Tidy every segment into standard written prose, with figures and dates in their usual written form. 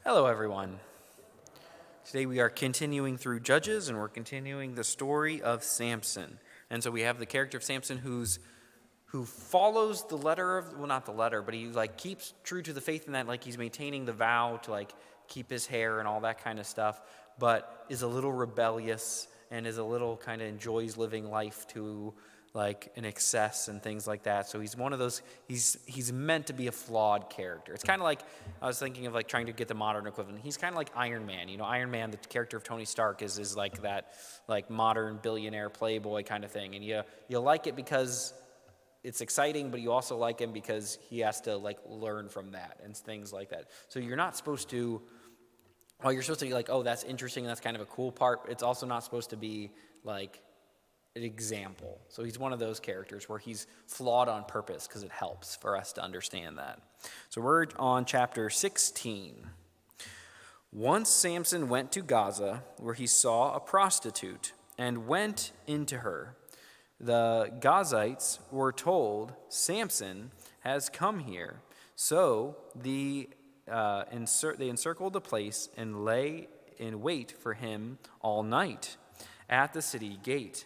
Hello, everyone. Today we are continuing through Judges, and we're continuing the story of Samson. And so we have the character of Samson who follows the letter of, well, not the letter, but he keeps true to the faith in that, he's maintaining the vow to keep his hair and all that kind of stuff, but is a little rebellious and is a little kind of enjoys living life to an excess and things like that. So he's one of those, he's meant to be a flawed character. It's kind of like, I was thinking of trying to get the modern equivalent. He's kind of like Iron Man. Iron Man, the character of Tony Stark is that modern billionaire playboy kind of thing. And you like it because it's exciting, but you also like him because he has to learn from that and things like that. So you're not supposed to, while you're supposed to be oh, that's interesting, that's kind of a cool part, it's also not supposed to be an example. So he's one of those characters where he's flawed on purpose because it helps for us to understand that. So we're on chapter 16. Once Samson went to Gaza, where he saw a prostitute and went into her. The Gazites were told, "Samson has come here." So they encircled the place and lay in wait for him all night at the city gate.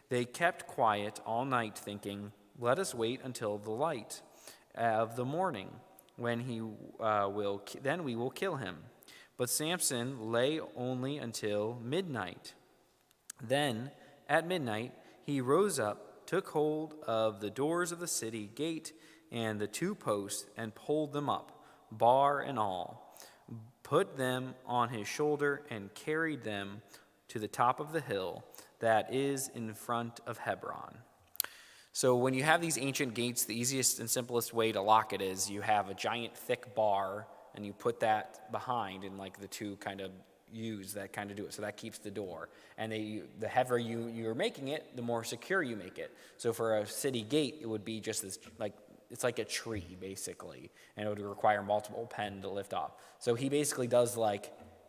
They kept quiet all night, thinking, "Let us wait until the light of the morning, when then we will kill him." But Samson lay only until midnight. Then, at midnight, he rose up, took hold of the doors of the city gate and the two posts, and pulled them up, bar and all, put them on his shoulder, and carried them to the top of the hill that is in front of Hebron. So when you have these ancient gates, the easiest and simplest way to lock it is you have a giant thick bar, and you put that behind, and the two kind of use that kind of do it. So that keeps the door. And the heavier you're making it, the more secure you make it. So for a city gate, it would be just this, it's like a tree, basically, and it would require multiple pen to lift off. So he basically does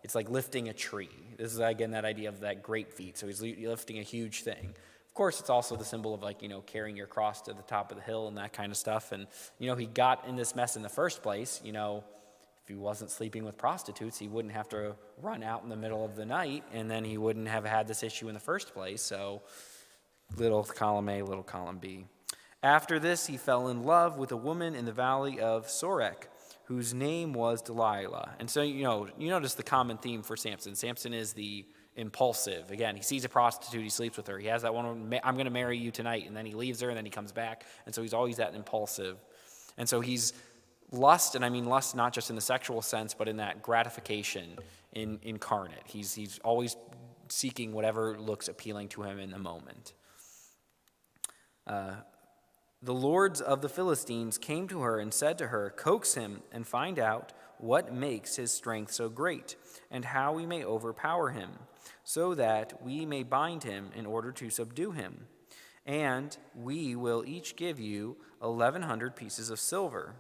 it's like lifting a tree. This is, again, that idea of that great feat. So he's lifting a huge thing. Of course, it's also the symbol of, carrying your cross to the top of the hill and that kind of stuff. And, he got in this mess in the first place. If he wasn't sleeping with prostitutes, he wouldn't have to run out in the middle of the night, and then he wouldn't have had this issue in the first place. So little column A, little column B. After this, he fell in love with a woman in the valley of Sorek, whose name was Delilah. And so, you notice the common theme for Samson. Samson is the impulsive. Again, he sees a prostitute, he sleeps with her. He has that one, "I'm going to marry you tonight," and then he leaves her, and then he comes back. And so he's always that impulsive. And so he's lust, and I mean lust not just in the sexual sense, but in that gratification incarnate. He's always seeking whatever looks appealing to him in the moment. The lords of the Philistines came to her and said to her, "Coax him and find out what makes his strength so great, and how we may overpower him, so that we may bind him in order to subdue him. And we will each give you 1,100 pieces of silver."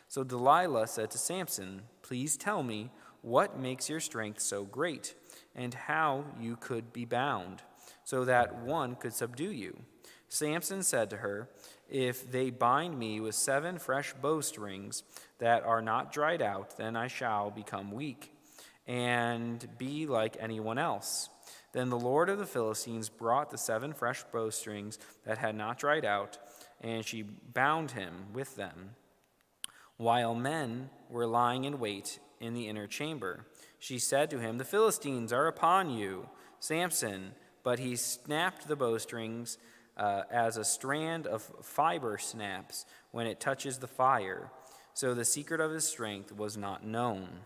So Delilah said to Samson, "Please tell me what makes your strength so great, and how you could be bound, so that one could subdue you." Samson said to her, "If they bind me with 7 fresh bowstrings that are not dried out, then I shall become weak and be like anyone else." Then the Lord of the Philistines brought the 7 fresh bowstrings that had not dried out, and she bound him with them, while men were lying in wait in the inner chamber. She said to him, "The Philistines are upon you, Samson." But he snapped the bowstrings as a strand of fiber snaps when it touches the fire. So the secret of his strength was not known.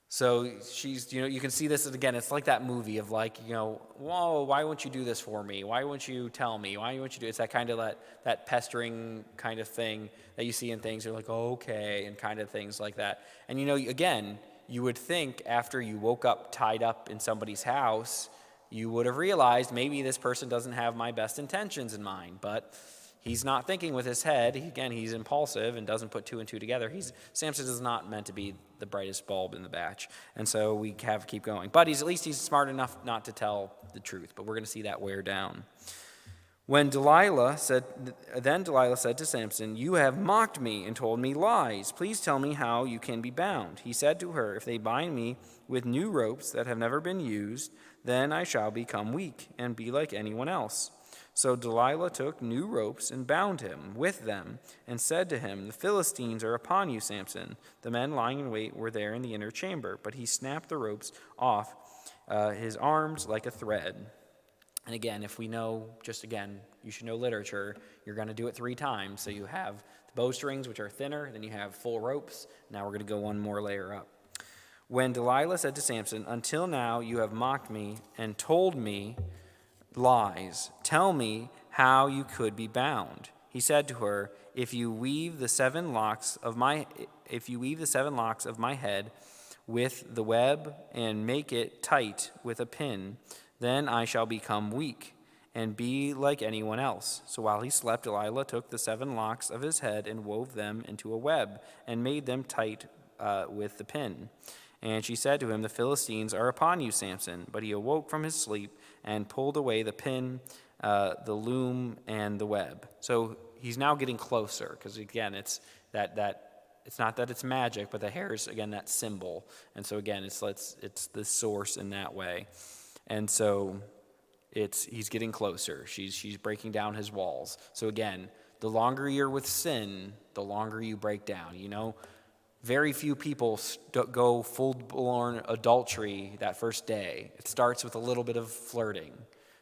So she's, you can see this again. It's like that movie of whoa, why won't you do this for me? Why won't you tell me? Why won't you do it? It's that kind of that pestering kind of thing that you see in things. You're like, oh, okay, and kind of things like that. And again, you would think after you woke up tied up in somebody's house, you would have realized maybe this person doesn't have my best intentions in mind, but he's not thinking with his head. Again, he's impulsive and doesn't put 2 and 2 together. Samson is not meant to be the brightest bulb in the batch, and so we have to keep going. But at least he's smart enough not to tell the truth, but we're going to see that wear down. Then Delilah said to Samson, "You have mocked me and told me lies. Please tell me how you can be bound." He said to her, "If they bind me with new ropes that have never been used, then I shall become weak and be like anyone else." So Delilah took new ropes and bound him with them and said to him, "The Philistines are upon you, Samson." The men lying in wait were there in the inner chamber, but he snapped the ropes off his arms like a thread. And again, if we know, you should know literature, you're going to do it 3 times. So you have the bowstrings, which are thinner, then you have full ropes. Now we're going to go one more layer up. When Delilah said to Samson, "Until now you have mocked me and told me lies. Tell me how you could be bound." He said to her, If you weave the 7 locks of my head with the web and make it tight with a pin, then I shall become weak and be like anyone else." So while he slept, Delilah took the 7 locks of his head and wove them into a web and made them tight with the pin. And she said to him, "The Philistines are upon you, Samson." But he awoke from his sleep and pulled away the pin, the loom, and the web. So he's now getting closer, because again, it's it's not that it's magic, but the hair is, again, that symbol. And so again, it's the source in that way. And so he's getting closer. She's breaking down his walls. So again, the longer you're with sin, the longer you break down. Very few people go full-blown adultery that first day. It starts with a little bit of flirting.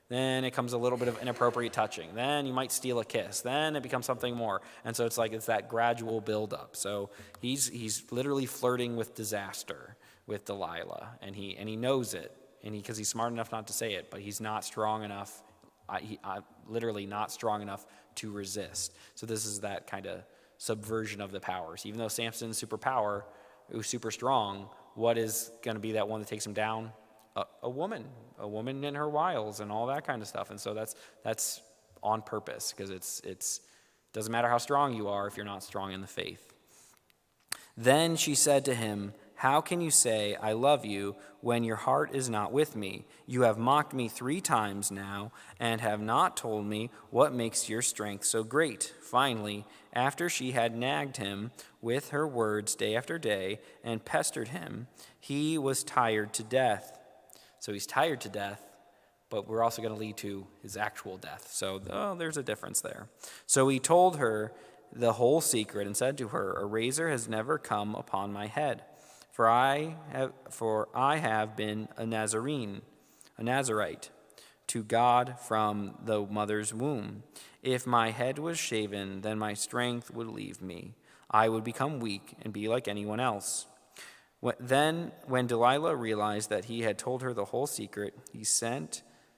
Then it comes a little bit of inappropriate touching. Then you might steal a kiss. Then it becomes something more. And so it's that gradual buildup. So he's literally flirting with disaster with Delilah, and he knows it, and because he's smart enough not to say it, but he's not strong enough. Literally not strong enough to resist. So this is that kind of subversion of the powers. Even though Samson's super strong, what is going to be that one that takes him down? A woman in her wiles and all that kind of stuff. And so that's on purpose, because it's doesn't matter how strong you are if you're not strong in the faith. Then she said to him, "How can you say, 'I love you,' when your heart is not with me? You have mocked me 3 times now and have not told me what makes your strength so great." Finally, after she had nagged him with her words day after day and pestered him, he was tired to death. So he's tired to death, but we're also going to lead to his actual death. So there's a difference there. So he told her the whole secret and said to her, "A razor has never come upon my head. For I have been a Nazarite to God from the mother's womb. If my head was shaven, then my strength would leave me. I would become weak and be like anyone else." Then, when Delilah realized that he had told her the whole secret,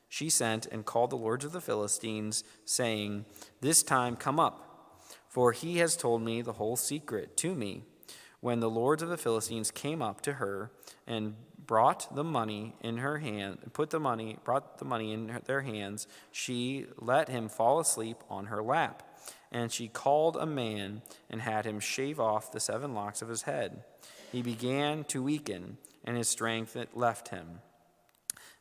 she sent and called the lords of the Philistines, saying, "This time come up, for he has told me the whole secret to me." When the lords of the Philistines came up to her and brought the money in her hand, brought the money in their hands, she let him fall asleep on her lap. And she called a man and had him shave off the 7 locks of his head. He began to weaken, and his strength left him.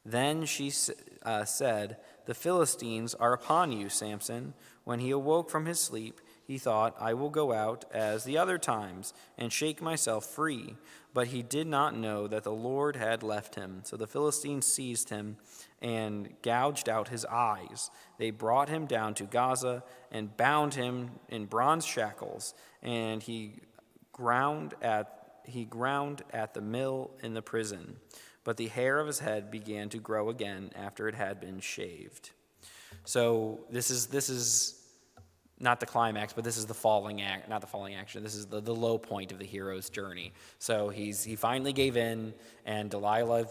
Then she said, "The Philistines are upon you, Samson." When he awoke from his sleep, he thought, "I will go out as the other times and shake myself free." But he did not know that the Lord had left him. So the Philistines seized him and gouged out his eyes. They brought him down to Gaza and bound him in bronze shackles, and he ground at the mill in the prison. But the hair of his head began to grow again after it had been shaved. So this is not the climax, but this is not the falling action. This is the low point of the hero's journey. So he finally gave in, and Delilah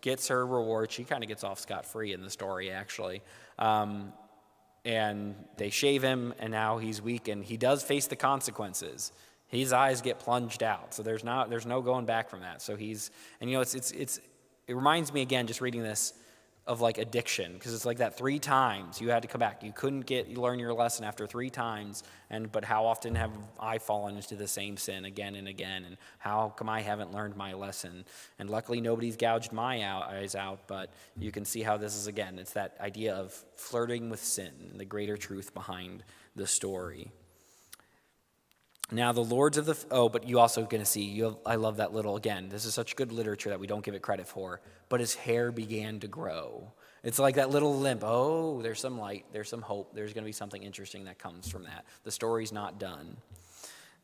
gets her reward. She kind of gets off scot-free in the story, actually. And they shave him, and now he's weak, and he does face the consequences. His eyes get plunged out, so there's no going back from that. So it reminds me again, just reading this, of like addiction, because it's like that 3 times you had to come back. You couldn't learn your lesson after 3 times. But how often have I fallen into the same sin again and again? And how come I haven't learned my lesson? And luckily nobody's gouged my eyes out, but you can see how this is, again, it's that idea of flirting with sin and the greater truth behind the story. Now the lords of but you also going to see, I love that little, again, this is such good literature that we don't give it credit for, but his hair began to grow. It's like that little limp. Oh, there's some light, there's some hope, there's going to be something interesting that comes from that. The story's not done.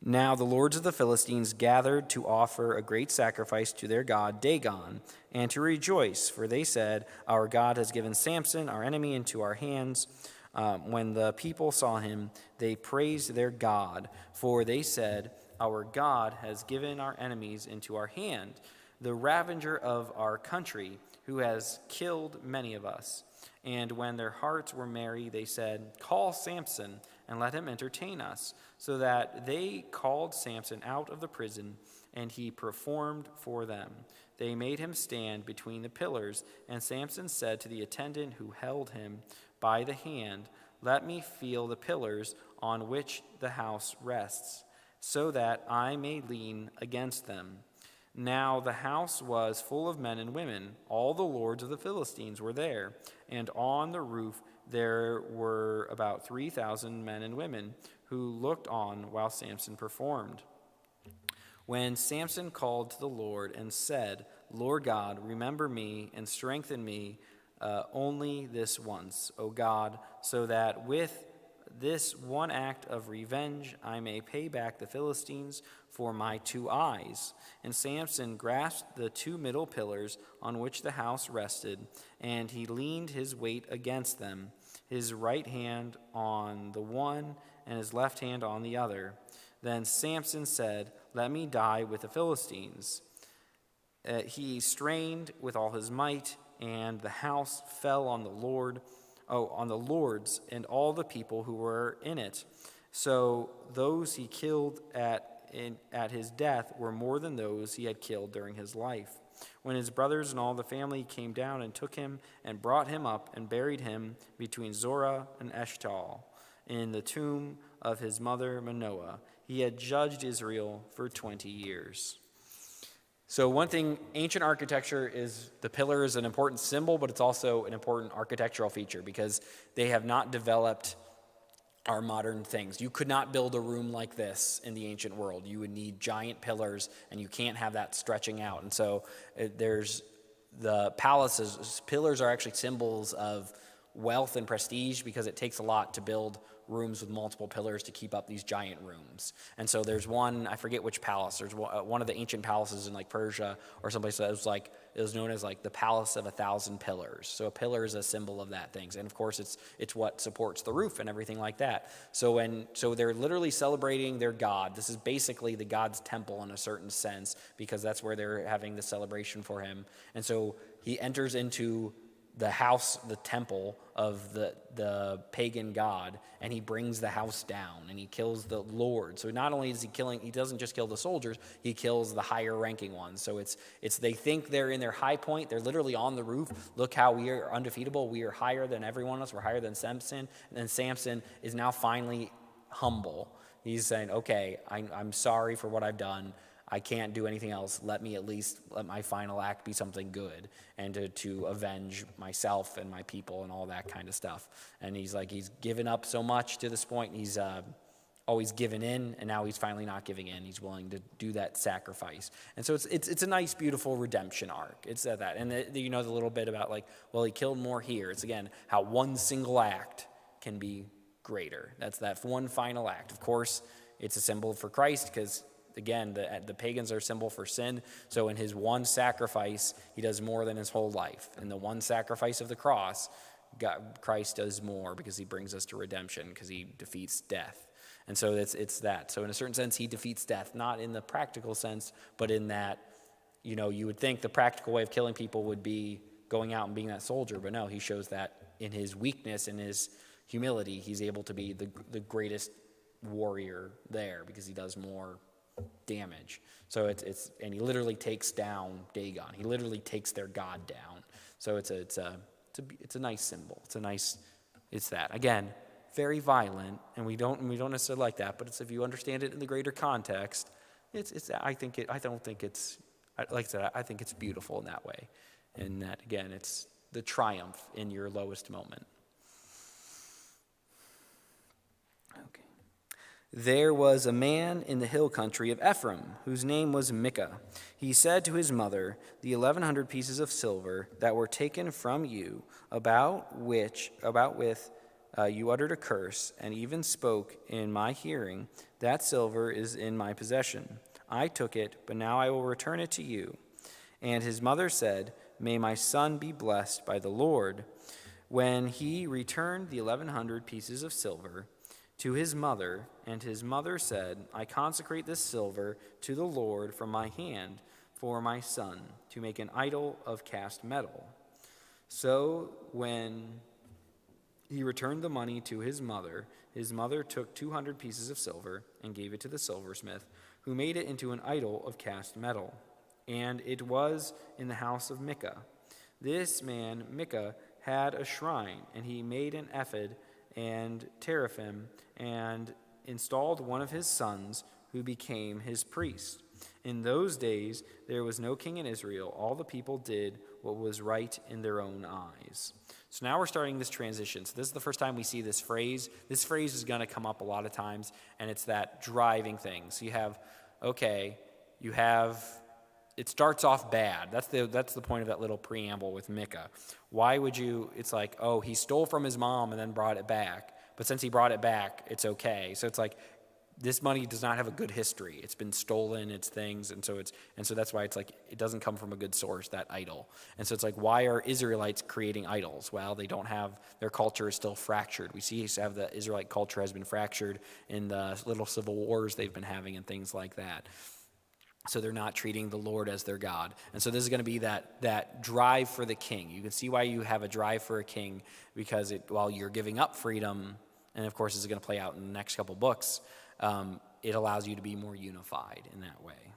Now the lords of the Philistines gathered to offer a great sacrifice to their god Dagon, and to rejoice, for they said, "Our God has given Samson, our enemy, into our hands." When the people saw him, they praised their God, for they said, "Our God has given our enemies into our hand, the ravager of our country, who has killed many of us." And when their hearts were merry, they said, "Call Samson, and let him entertain us." So that they called Samson out of the prison, and he performed for them. They made him stand between the pillars, and Samson said to the attendant who held him by the hand, "Let me feel the pillars on which the house rests, so that I may lean against them." Now the house was full of men and women. All the lords of the Philistines were there, and on the roof there were about 3,000 men and women who looked on while Samson performed. When Samson called to the Lord and said, "Lord God, remember me and strengthen me only this once, O God, so that with this one act of revenge I may pay back the Philistines for my 2 eyes." And Samson grasped the 2 middle pillars on which the house rested, and he leaned his weight against them, his right hand on the one and his left hand on the other. Then Samson said, "Let me die with the Philistines." He strained with all his might, and the house fell on the lords and all the people who were in it. So those he killed at his death were more than those he had killed during his life. When his brothers and all the family came down and took him and brought him up and buried him between Zorah and Eshtaol in the tomb of his mother Manoah, he had judged Israel for 20 years. So one thing, ancient architecture is the pillar is an important symbol, but it's also an important architectural feature because they have not developed our modern things. You could not build a room like this in the ancient world. You would need giant pillars, and you can't have that stretching out. And so there's the palaces. Pillars are actually symbols of wealth and prestige because it takes a lot to build rooms with multiple pillars to keep up these giant rooms. And so there's one, I forget which palace, there's one of the ancient palaces in like Persia or someplace that was like, it was known as like the Palace of 1,000 Pillars. So a pillar is a symbol of that things. And of course it's what supports the roof and everything like that. So they're literally celebrating their God. This is basically the God's temple in a certain sense because that's where they're having the celebration for him. And so he enters into the house, the temple of the pagan god, and he brings the house down and he kills the lord. So not only is he doesn't just kill the soldiers, he kills the higher ranking ones. So it's they think they're in their high point, they're literally on the roof. Look how we are undefeatable, we are higher than everyone else, we're higher than Samson. And then Samson is now finally humble. He's saying, okay, I'm sorry for what I've done. I can't do anything else. Let my final act be something good and to avenge myself and my people and all that kind of stuff. And he's given up so much to this point. He's always given in, and now he's finally not giving in. He's willing to do that sacrifice. And so it's a nice, beautiful redemption arc. It's that. And the little bit about he killed more here. It's again how one single act can be greater. That's that one final act. Of course, it's a symbol for Christ because again, the pagans are a symbol for sin. So in his one sacrifice, he does more than his whole life. In the one sacrifice of the cross, Christ does more because he brings us to redemption, because he defeats death. And so it's that. So in a certain sense, he defeats death, not in the practical sense, but in that, you would think the practical way of killing people would be going out and being that soldier. But no, he shows that in his weakness, in his humility, he's able to be the greatest warrior there because he does more damage. So and he literally takes down Dagon. He literally takes their god down. So it's a it's a nice symbol. It's that. Again, very violent, and we don't necessarily like that, but if you understand it in the greater context, I think it's beautiful in that way. And that, again, it's the triumph in your lowest moment. Okay. There was a man in the hill country of Ephraim, whose name was Micah. He said to his mother, "The 1,100 pieces of silver that were taken from you, about with you uttered a curse, and even spoke in my hearing, that silver is in my possession. I took it, but now I will return it to you." And his mother said, "May my son be blessed by the Lord." When he returned the 1,100 pieces of silver to his mother, and his mother said, "I consecrate this silver to the Lord from my hand for my son, to make an idol of cast metal." So when he returned the money to his mother took 200 pieces of silver and gave it to the silversmith, who made it into an idol of cast metal. And it was in the house of Micah. This man, Micah, had a shrine, and he made an ephod and teraphim, and installed one of his sons, who became his priest. In those days there was no king in Israel. All the people did what was right in their own eyes. So now we're starting this transition. So this is the first time we see this phrase. This phrase is going to come up a lot of times, and it's that driving thing. So it starts off bad. That's the point of that little preamble with Micah. Why would you, it's like, oh, he stole from his mom and then brought it back. But since he brought it back, it's okay. So it's like, this money does not have a good history. It's been stolen, it's things, and so that's why it's like it doesn't come from a good source, that idol. And so it's like, why are Israelites creating idols? Well, they don't have, their culture is still fractured. We see have the Israelite culture has been fractured in the little civil wars they've been having and things like that. So they're not treating the Lord as their God. And so this is going to be that drive for the king. You can see why you have a drive for a king, because while you're giving up freedom, and of course this is going to play out in the next couple books, it allows you to be more unified in that way.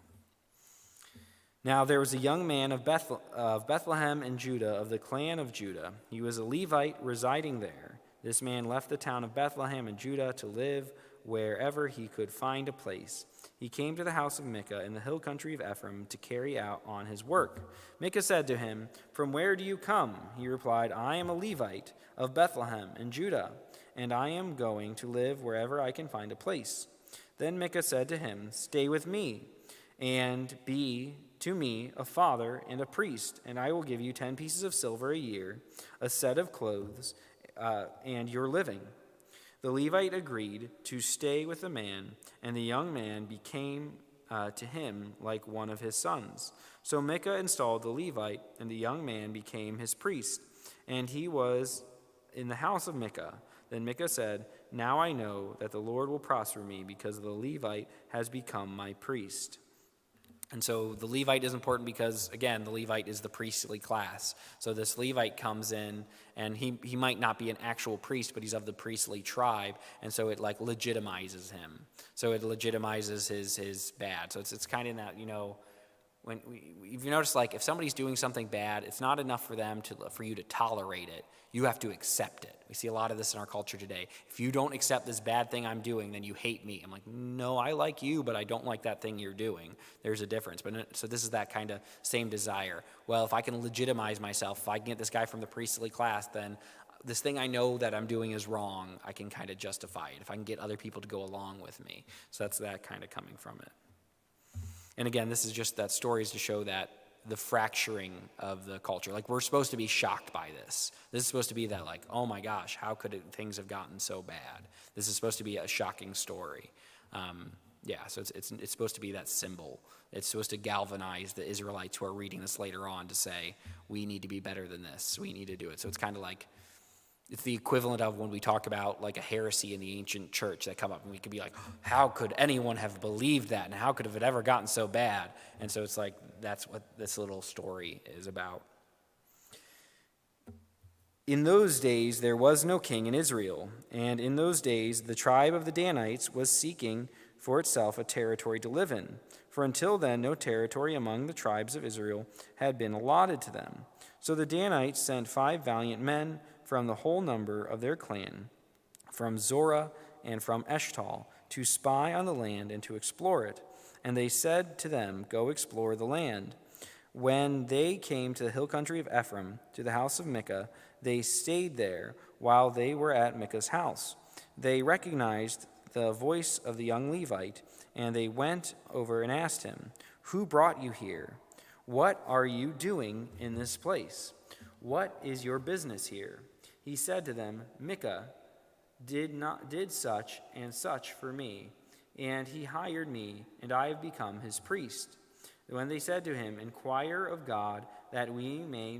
Now there was a young man of Bethlehem in Judah, of the clan of Judah. He was a Levite residing there. This man left the town of Bethlehem in Judah to live wherever he could find a place. He came to the house of Micah in the hill country of Ephraim to carry out on his work. Micah said to him, "From where do you come?" He replied, "I am a Levite of Bethlehem in Judah, and I am going to live wherever I can find a place." Then Micah said to him, "Stay with me, and be to me a father and a priest, and I will give you 10 pieces of silver a year, a set of clothes, and your living." The Levite agreed to stay with the man, and the young man became to him like one of his sons. So Micah installed the Levite, and the young man became his priest, and he was in the house of Micah. Then Micah said, "Now I know that the Lord will prosper me, because the Levite has become my priest." And so the Levite is important because, again, the Levite is the priestly class. So this Levite comes in, and he might not be an actual priest, but he's of the priestly tribe, and so it like legitimizes him. So it legitimizes his bad. So it's kind of in that, if you notice, like if somebody's doing something bad, it's not enough for you to tolerate it. You have to accept it. We see a lot of this in our culture today. If you don't accept this bad thing I'm doing, then you hate me. I'm like, no, I like you, but I don't like that thing you're doing. There's a difference. So this is that kind of same desire. Well, if I can legitimize myself, if I can get this guy from the priestly class, then this thing I know that I'm doing is wrong, I can kind of justify it. If I can get other people to go along with me. So that's that kind of coming from it. And again, this is just that story is to show that the fracturing of the culture. Like, we're supposed to be shocked by this. This is supposed to be that, like, oh my gosh, how could things have gotten so bad? This is supposed to be a shocking story. So it's supposed to be that symbol. It's supposed to galvanize the Israelites who are reading this later on to say, we need to be better than this. We need to do it. So it's kind of like, it's the equivalent of when we talk about like a heresy in the ancient church that come up, and we could be like, how could anyone have believed that? And how could have it ever gotten so bad? And so it's like, that's what this little story is about. In those days, there was no king in Israel. And in those days, the tribe of the Danites was seeking for itself a territory to live in. For until then, no territory among the tribes of Israel had been allotted to them. So the Danites sent 5 valiant men from the whole number of their clan, from Zorah and from Eshtal, to spy on the land and to explore it. And they said to them, "Go explore the land." When they came to the hill country of Ephraim, to the house of Micah, they stayed there while they were at Micah's house. They recognized the voice of the young Levite, and they went over and asked him, "Who brought you here? What are you doing in this place? What is your business here?" He said to them, "Micah did such and such for me, and he hired me, and I have become his priest." When they said to him, "Inquire of God, that we may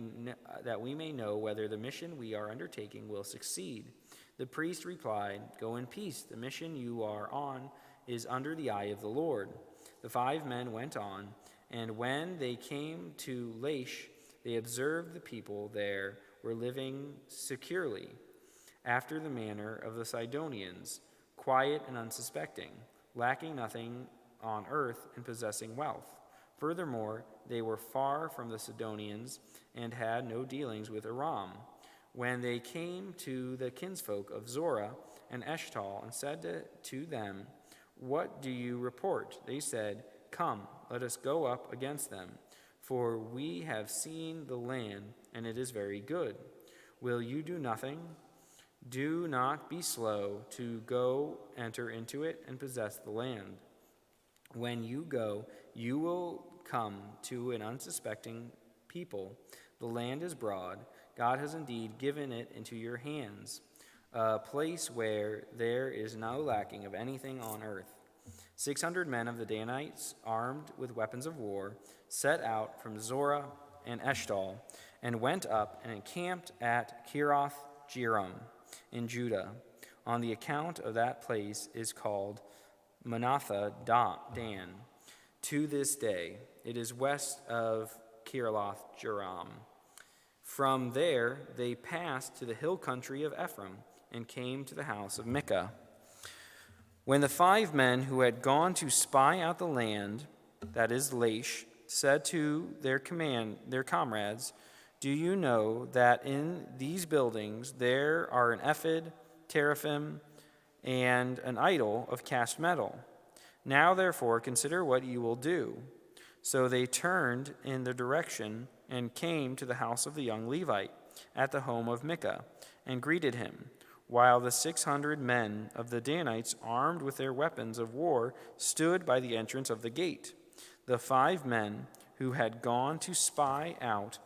know whether the mission we are undertaking will succeed," the priest replied, "Go in peace. The mission you are on is under the eye of the Lord." The 5 men went on, and when they came to Laish, they observed the people there were living securely, after the manner of the Sidonians, quiet and unsuspecting, lacking nothing on earth and possessing wealth. Furthermore, they were far from the Sidonians and had no dealings with Aram. When they came to the kinsfolk of Zorah and Eshtal and said to them, "What do you report?" they said, "Come, let us go up against them, for we have seen the land, and it is very good. Will you do nothing? Do not be slow to go enter into it and possess the land. When you go, you will come to an unsuspecting people. The land is broad. God has indeed given it into your hands, a place where there is no lacking of anything on earth." 600 men of the Danites, armed with weapons of war, set out from Zorah and Eshtal, and went up and encamped at Kirath Jearim in Judah. On the account of that place is called Manasseh Dan. To this day, it is west of Kiriath Jearim. From there, they passed to the hill country of Ephraim and came to the house of Micah. When the 5 men who had gone to spy out the land, that is Laish, said to their comrades, "Do you know that in these buildings there are an ephod, teraphim, and an idol of cast metal? Now, therefore, consider what you will do." So they turned in the direction and came to the house of the young Levite at the home of Micah and greeted him, while the 600 men of the Danites, armed with their weapons of war, stood by the entrance of the gate. The 5 men who had gone to spy out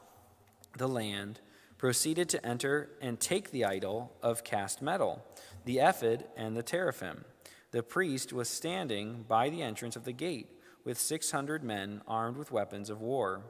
the land proceeded to enter and take the idol of cast metal, the ephod and the teraphim. The priest was standing by the entrance of the gate with 600 men armed with weapons of war.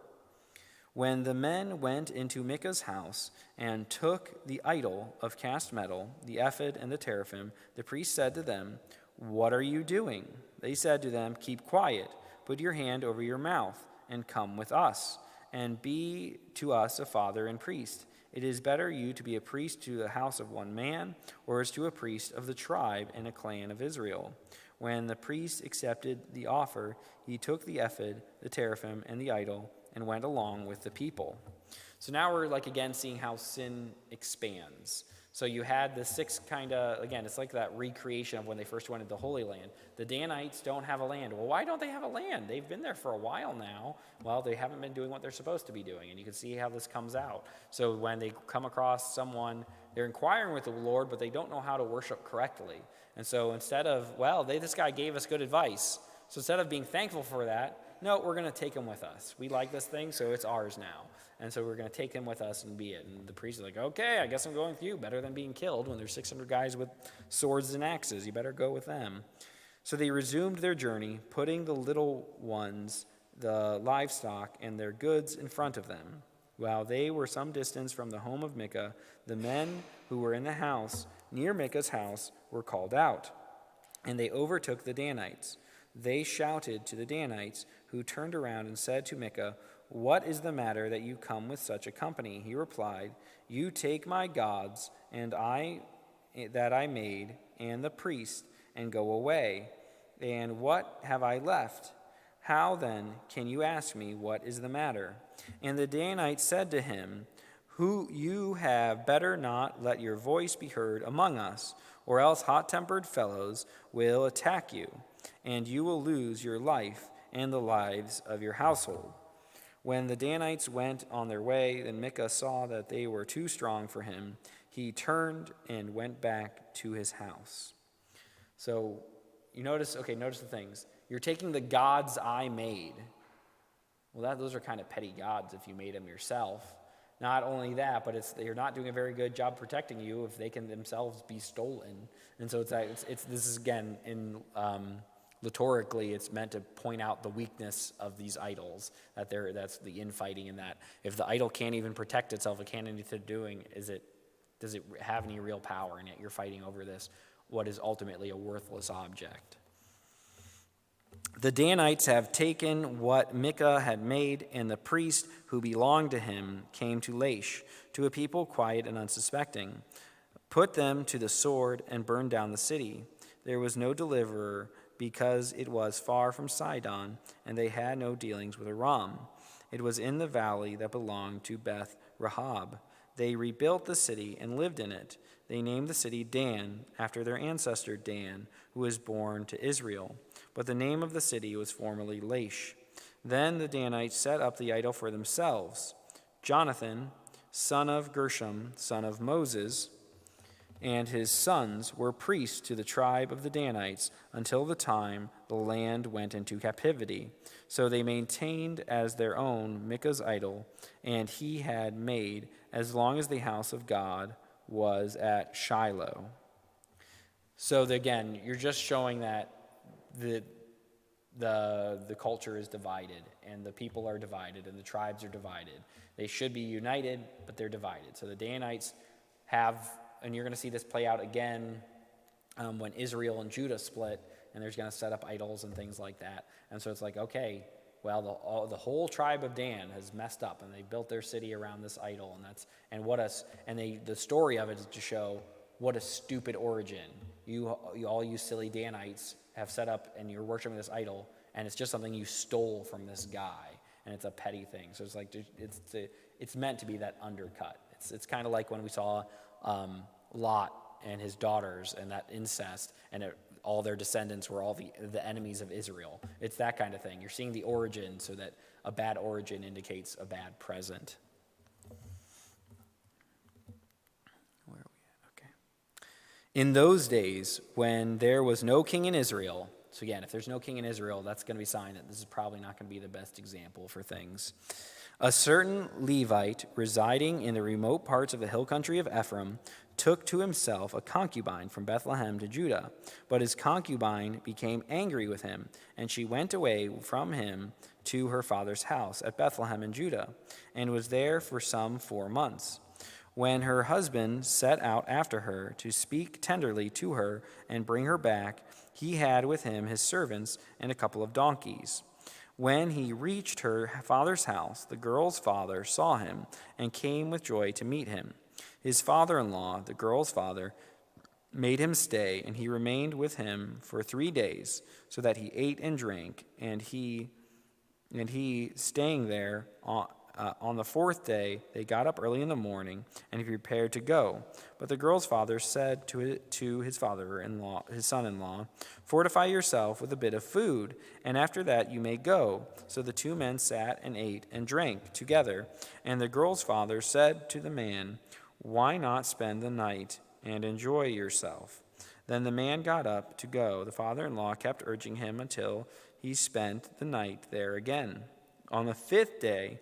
When the men went into Micah's house and took the idol of cast metal, the ephod and the teraphim, the priest said to them, "What are you doing?" They said to them, "Keep quiet, put your hand over your mouth, and come with us, and be to us a father and priest. It is better you to be a priest to the house of one man, or as to a priest of the tribe and a clan of Israel." When the priest accepted the offer, he took the ephod, the teraphim, and the idol, and went along with the people. So now we're again seeing how sin expands. So you had the 6 again, it's like that recreation of when they first went into the Holy Land. The Danites don't have a land. Well, why don't they have a land? They've been there for a while now. Well, they haven't been doing what they're supposed to be doing, and you can see how this comes out. So when they come across someone, they're inquiring with the Lord, but they don't know how to worship correctly. And so instead of, this guy gave us good advice. So instead of being thankful for that, no, we're going to take him with us. We like this thing, so it's ours now. And so we're going to take him with us and be it. And the priest is like, "Okay, I guess I'm going with you. Better than being killed when there's 600 guys with swords and axes. You better go with them." So they resumed their journey, putting the little ones, the livestock, and their goods in front of them. While they were some distance from the home of Micah, the men who were in the house near Micah's house were called out, and they overtook the Danites. They shouted to the Danites, who turned around and said to Micah, "What is the matter that you come with such a company?" He replied, "You take my gods and that I made, and the priest, and go away. And what have I left? How then can you ask me what is the matter?" And the Danites said to him, Who you have better not let your voice be heard among us, or else hot-tempered fellows will attack you, and you will lose your life and the lives of your household." When the Danites went on their way, and Micah saw that they were too strong for him, he turned and went back to his house. So you notice the things. You're taking the gods I made. Well, those are kind of petty gods if you made them yourself. Not only that, but they're not doing a very good job protecting you if they can themselves be stolen. And so this is again in liturgically, it's meant to point out the weakness of these idols. That's the infighting in that. If the idol can't even protect itself, it can't do anything doing. Does it have any real power? And yet you're fighting over this, what is ultimately a worthless object. The Danites have taken what Micah had made, and the priest who belonged to him came to Laish, to a people quiet and unsuspecting, put them to the sword, and burned down the city. There was no deliverer, because it was far from Sidon, and they had no dealings with Aram. It was in the valley that belonged to Beth Rahab. They rebuilt the city and lived in it. They named the city Dan, after their ancestor Dan, who was born to Israel. But the name of the city was formerly Laish. Then the Danites set up the idol for themselves. Jonathan, son of Gershom, son of Moses, and his sons were priests to the tribe of the Danites until the time the land went into captivity. So they maintained as their own Micah's idol, and he had made as long as the house of God was at Shiloh. So again, you're just showing that the culture is divided, and the people are divided, and the tribes are divided. They should be united, but they're divided. So the Danites have, and you're going to see this play out again when Israel and Judah split, and they're going to set up idols and things like that. And so it's like, okay, well, the whole tribe of Dan has messed up, and they built their city around this idol, the story of it is to show what a stupid origin. All you silly Danites have set up, and you're worshiping this idol, and it's just something you stole from this guy, and it's a petty thing. So it's like it's meant to be that undercut. It's kind of like when we saw Lot and his daughters and that incest, and all their descendants were all the enemies of Israel. It's that kind of thing. You're seeing the origin, so that a bad origin indicates a bad present. Where are we at? Okay. In those days, when there was no king in Israel, so again, if there's no king in Israel, that's going to be a sign that this is probably not going to be the best example for things. A certain Levite residing in the remote parts of the hill country of Ephraim took to himself a concubine from Bethlehem to Judah. But his concubine became angry with him, and she went away from him to her father's house at Bethlehem in Judah, and was there for some 4 months. When her husband set out after her to speak tenderly to her and bring her back, he had with him his servants and a couple of donkeys. When he reached her father's house, the girl's father saw him and came with joy to meet him. His father-in-law, the girl's father, made him stay, and he remained with him for 3 days, so that he ate and drank, and he staying there on the 4th day, they got up early in the morning, and he prepared to go. But the girl's father said to his father-in-law, his son-in-law, "Fortify yourself with a bit of food, and after that you may go." So the 2 men sat and ate and drank together. And the girl's father said to the man, "Why not spend the night and enjoy yourself?" Then the man got up to go. The father-in-law kept urging him until he spent the night there again. On the 5th day,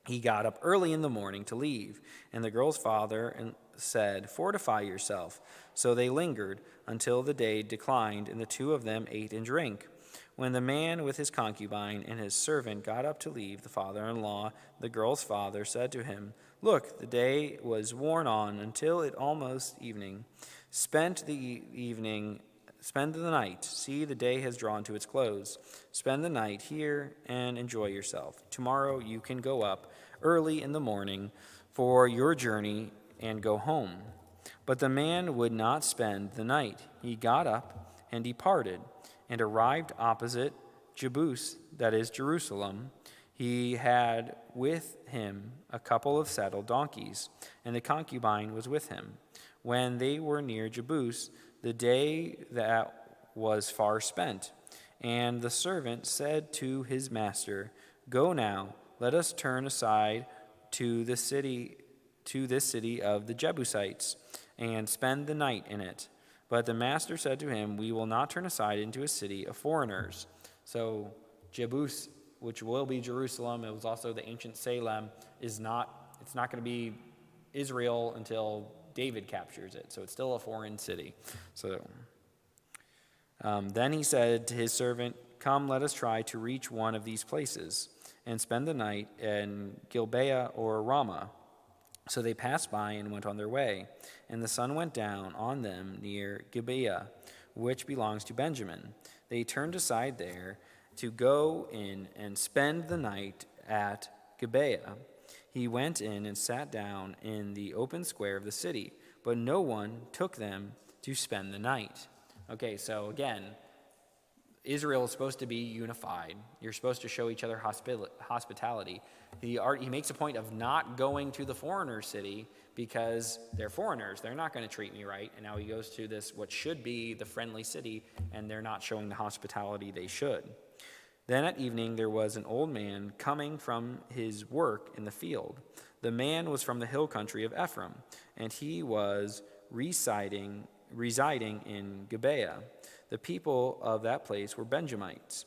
he got up early in the morning to leave, and the girl's father said, "Fortify yourself." So they lingered until the day declined, and the 2 of them ate and drank. When the man with his concubine and his servant got up to leave, the father-in-law, the girl's father, said to him, "Look, the day was worn on until it almost evening. Spend the night. See, the day has drawn to its close. Spend the night here and enjoy yourself. Tomorrow you can go up early in the morning for your journey and go home." But the man would not spend the night. He got up and departed, and arrived opposite Jebus, that is Jerusalem. He had with him a couple of saddled donkeys, and the concubine was with him. When they were near Jebus, the day that was far spent, and the servant said to his master, "Go now, let us turn aside to this city of the Jebusites, and spend the night in it." But the master said to him, "We will not turn aside into a city of foreigners." So Jebus, which will be Jerusalem, it was also the ancient Salem, it's not going to be Israel until David captures it. So it's still a foreign city. So then he said to his servant, "Come, let us try to reach one of these places and spend the night in Gibeah or Ramah." So they passed by and went on their way, and the sun went down on them near Gibeah, which belongs to Benjamin. They turned aside there to go in and spend the night at Gibeah. He went in and sat down in the open square of the city, but no one took them to spend the night. Okay, so again, Israel is supposed to be unified. You're supposed to show each other hospitality. He makes a point of not going to the foreigner city because they're foreigners. They're not going to treat me right. And now he goes to this, what should be the friendly city, and they're not showing the hospitality they should. Then at evening there was an old man coming from his work in the field. The man was from the hill country of Ephraim, and he was residing in Gibeah. The people of that place were Benjamites.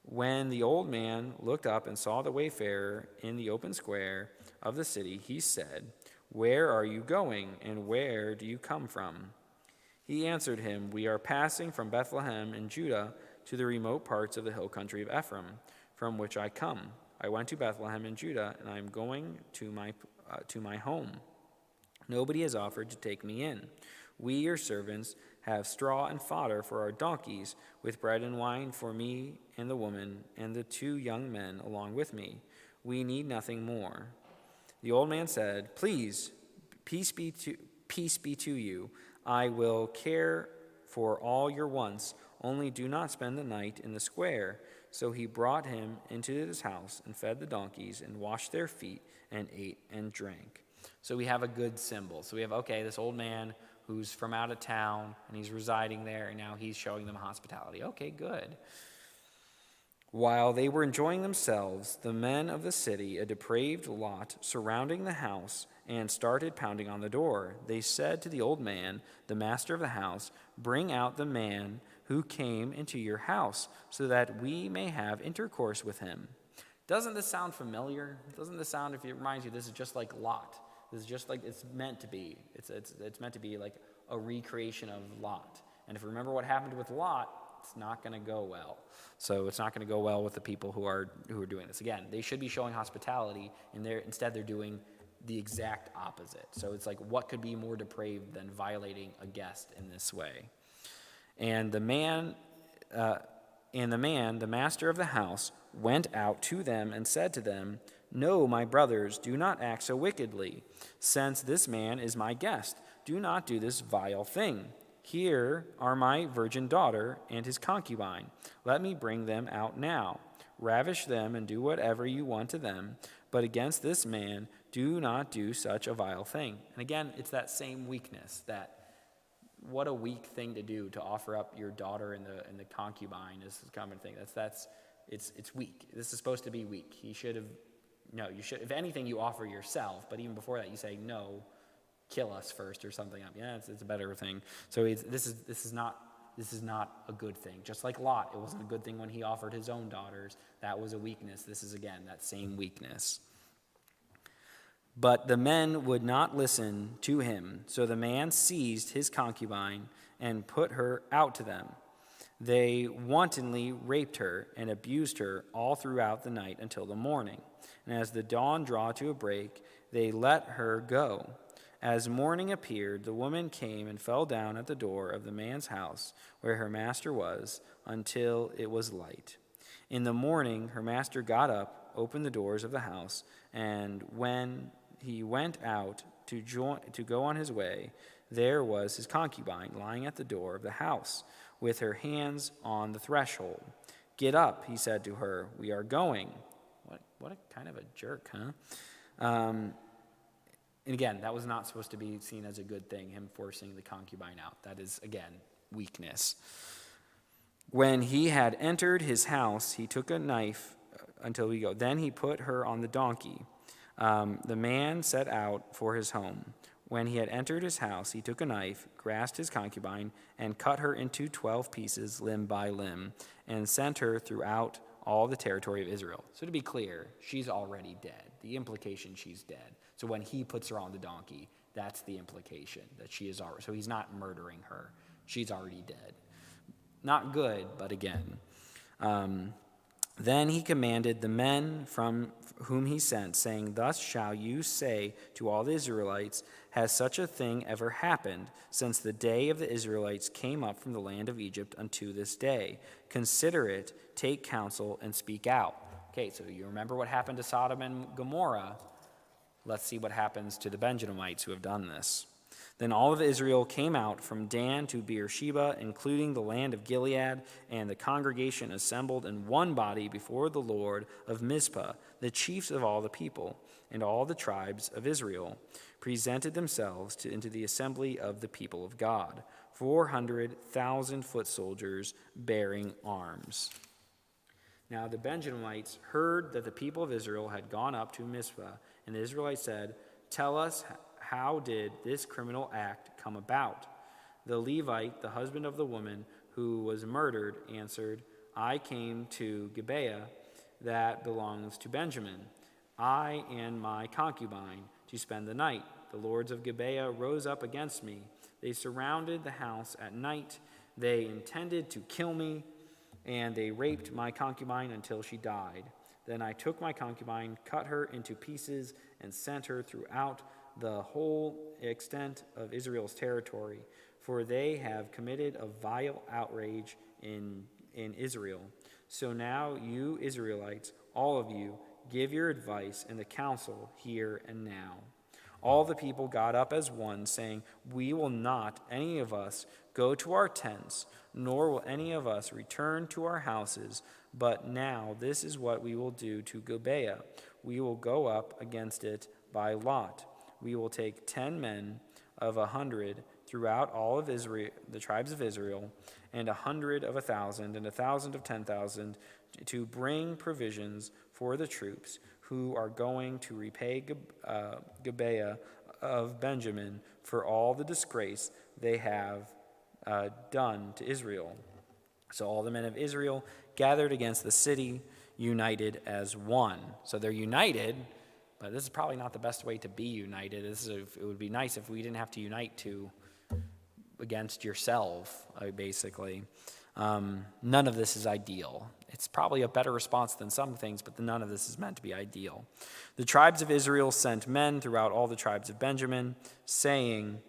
When the old man looked up and saw the wayfarer in the open square of the city, he said, "Where are you going, and where do you come from?" He answered him, "We are passing from Bethlehem in Judah to the remote parts of the hill country of Ephraim, from which I come. I went to Bethlehem in Judah, and I am going to my home. Nobody has offered to take me in. We, your servants, have straw and fodder for our donkeys, with bread and wine for me and the woman and the 2 young men along with me. We need nothing more." The old man said, "Please, peace be to you. I will care for all your wants. Only do not spend the night in the square." So he brought him into his house and fed the donkeys and washed their feet and ate and drank. So we have a good symbol. So we have, okay, this old man who's from out of town, and he's residing there, and now he's showing them hospitality. Okay, good. While they were enjoying themselves, the men of the city, a depraved lot, surrounding the house, and started pounding on the door. They said to the old man, the master of the house, "Bring out the man who came into your house, so that we may have intercourse with him." Doesn't this sound familiar? Doesn't this sound, if it reminds you, this is just like Lot. This is just like it's meant to be. It's meant to be like a recreation of Lot. And if you remember what happened with Lot, it's not going to go well. So it's not going to go well with the people who are doing this. Again, they should be showing hospitality, and instead they're doing the exact opposite. So it's like, what could be more depraved than violating a guest in this way? And the man, the master of the house, went out to them and said to them, "No, my brothers, do not act so wickedly. Since this man is my guest, do not do this vile thing. Here are my virgin daughter and his concubine. Let me bring them out now. Ravish them and do whatever you want to them. But against this man, do not do such a vile thing." And again, it's that same weakness, that what a weak thing to do, to offer up your daughter and the concubine is this common thing. It's weak. This is supposed to be weak. You should, if anything, you offer yourself, but even before that, you say, "No, kill us first," or something. Yeah, it's a better thing. So this is not a good thing. Just like Lot, it wasn't a good thing when he offered his own daughters. That was a weakness. This is, again, that same weakness. But the men would not listen to him. So the man seized his concubine and put her out to them. They wantonly raped her and abused her all throughout the night until the morning. And as the dawn drew to a break, they let her go. As morning appeared, the woman came and fell down at the door of the man's house where her master was until it was light. In the morning, her master got up, opened the doors of the house, and when he went out to go on his way, there was his concubine lying at the door of the house with her hands on the threshold. "Get up," he said to her. "We are going." what a kind of a jerk, huh? And again, that was not supposed to be seen as a good thing, him forcing the concubine out. That is, again, weakness. When he had entered his house, he took a knife Then he put her on the donkey. The man set out for his home. When he had entered his house, he took a knife, grasped his concubine, and cut her into 12 pieces, limb by limb, and sent her throughout all the territory of Israel. So to be clear, she's already dead. The implication, she's dead. So when he puts her on the donkey, that's the implication, that she is already. So he's not murdering her. She's already dead. Not good, but again. Then he commanded the men from whom he sent, saying, "Thus shall you say to all the Israelites, has such a thing ever happened since the day of the Israelites came up from the land of Egypt unto this day? Consider it, take counsel, and speak out." Okay, so you remember what happened to Sodom and Gomorrah. Let's see what happens to the Benjaminites who have done this. Then all of Israel came out from Dan to Beersheba, including the land of Gilead, and the congregation assembled in one body before the Lord of Mizpah. The chiefs of all the people and all the tribes of Israel presented themselves into the assembly of the people of God, 400,000 foot soldiers bearing arms. Now the Benjaminites heard that the people of Israel had gone up to Mizpah, and the Israelites said, "Tell us, how did this criminal act come about?" The Levite, the husband of the woman who was murdered, answered, "I came to Gibeah that belongs to Benjamin, I and my concubine, to spend the night. The lords of Gibeah rose up against me. They surrounded the house at night. They intended to kill me, and they raped my concubine until she died. Then I took my concubine, cut her into pieces, and sent her throughout the whole extent of Israel's territory, for they have committed a vile outrage in Israel. So now you Israelites, all of you, give your advice in the council here and now." All the people got up as one, saying, "We will not, any of us, go to our tents, nor will any of us return to our houses. But now this is what we will do to Gibeah. We will go up against it by lot. We will take 10 men of 100 throughout all of Israel, the tribes of Israel, and 100 of 1,000, and 1,000 of 10,000, to bring provisions for the troops who are going to repay Gibeah of Benjamin for all the disgrace they have done to Israel." So all the men of Israel gathered against the city, united as one. So they're united, but this is probably not the best way to be united. It would be nice if we didn't have to unite against yourself, basically. None of this is ideal. It's probably a better response than some things, but none of this is meant to be ideal. The tribes of Israel sent men throughout all the tribes of Benjamin, saying,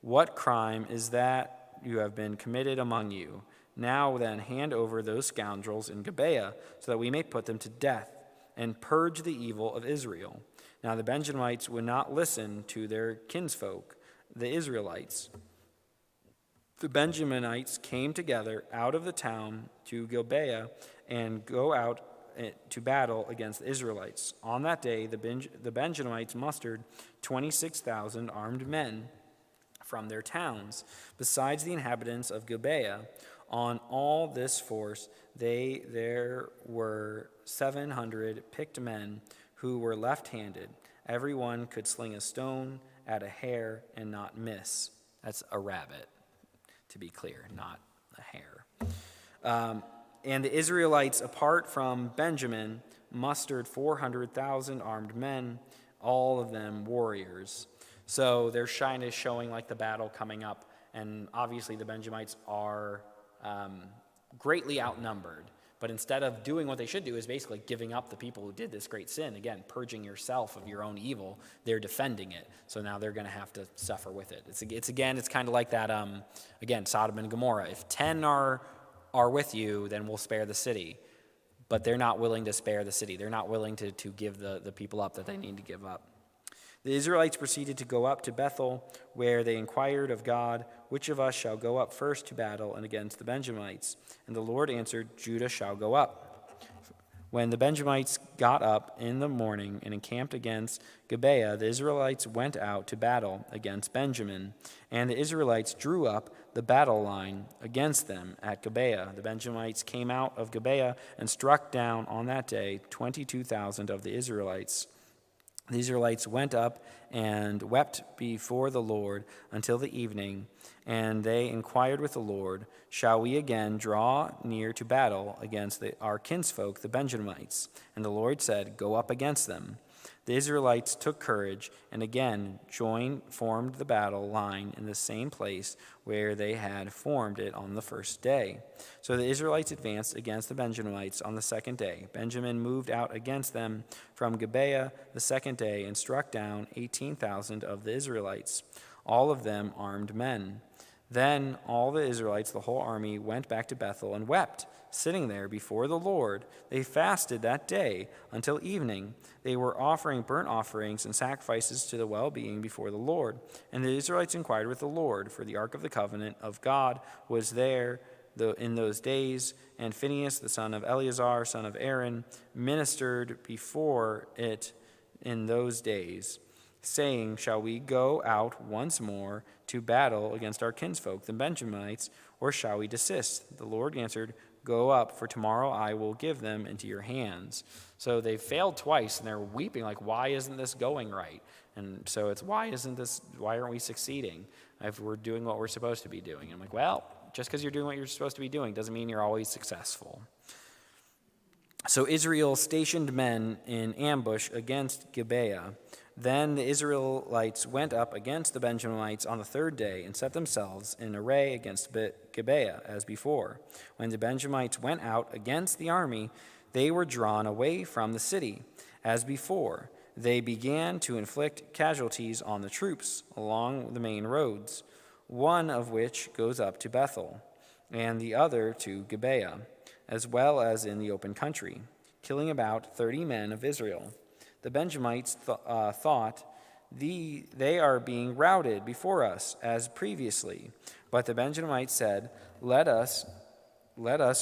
"What crime is that you have been committed among you? Now then, hand over those scoundrels in Gibeah, so that we may put them to death and purge the evil of Israel." Now the Benjamites would not listen to their kinsfolk, the Israelites. The Benjaminites came together out of the town to Gibeah and go out to battle against the Israelites. On that day, the Benjaminites mustered 26,000 armed men from their towns, besides the inhabitants of Gibeah. On all this force, there were 700 picked men who were left-handed. Everyone could sling a stone at a hare and not miss. That's a rabbit, to be clear, not a hare. And the Israelites, apart from Benjamin, mustered 400,000 armed men, all of them warriors. So they're showing like the battle coming up, and obviously the Benjamites are greatly outnumbered. But instead of doing what they should do, is basically giving up the people who did this great sin, again, purging yourself of your own evil, they're defending it. So now they're going to have to suffer with it. It's kind of like that, again, Sodom and Gomorrah. If 10 are with you, then we'll spare the city. But they're not willing to spare the city. They're not willing to give the people up that they need to give up. The Israelites proceeded to go up to Bethel, where they inquired of God, "Which of us shall go up first to battle and against the Benjamites?" And the Lord answered, "Judah shall go up. When the Benjamites got up in the morning and encamped against Gibeah, the Israelites went out to battle against Benjamin. And the Israelites drew up the battle line against them at Gibeah. The Benjamites came out of Gibeah and struck down on that day 22,000 of the Israelites. The Israelites went up and wept before the Lord until the evening, and they inquired with the Lord, "Shall we again draw near to battle against our kinsfolk, the Benjamites?" And the Lord said, "Go up against them." The Israelites took courage and again formed the battle line in the same place where they had formed it on the first day. So the Israelites advanced against the Benjamites on the second day. Benjamin moved out against them from Gibeah the second day and struck down 18,000 of the Israelites, all of them armed men. Then all the Israelites, the whole army, went back to Bethel and wept, sitting there before the Lord. They fasted that day until evening. They were offering burnt offerings and sacrifices to the well-being before the Lord. And the Israelites inquired with the Lord, for the ark of the covenant of God was there in those days, and Phinehas, the son of Eleazar, son of Aaron, ministered before it in those days, saying, "Shall we go out once more to battle against our kinsfolk, the Benjamites, or shall we desist?" The Lord answered, "Go up, for tomorrow I will give them into your hands." So they failed twice, and they're weeping, like, why isn't this going right? And so it's, why aren't we succeeding if we're doing what we're supposed to be doing? And I'm like, well, just because you're doing what you're supposed to be doing doesn't mean you're always successful. So Israel stationed men in ambush against Gibeah. Then the Israelites went up against the Benjamites on the third day and set themselves in array against Gibeah as before. When the Benjamites went out against the army, they were drawn away from the city. As before, they began to inflict casualties on the troops along the main roads, one of which goes up to Bethel, and the other to Gibeah, as well as in the open country, killing about 30 men of Israel. The Benjamites thought, they are being routed before us as previously. But the Benjamites said, let us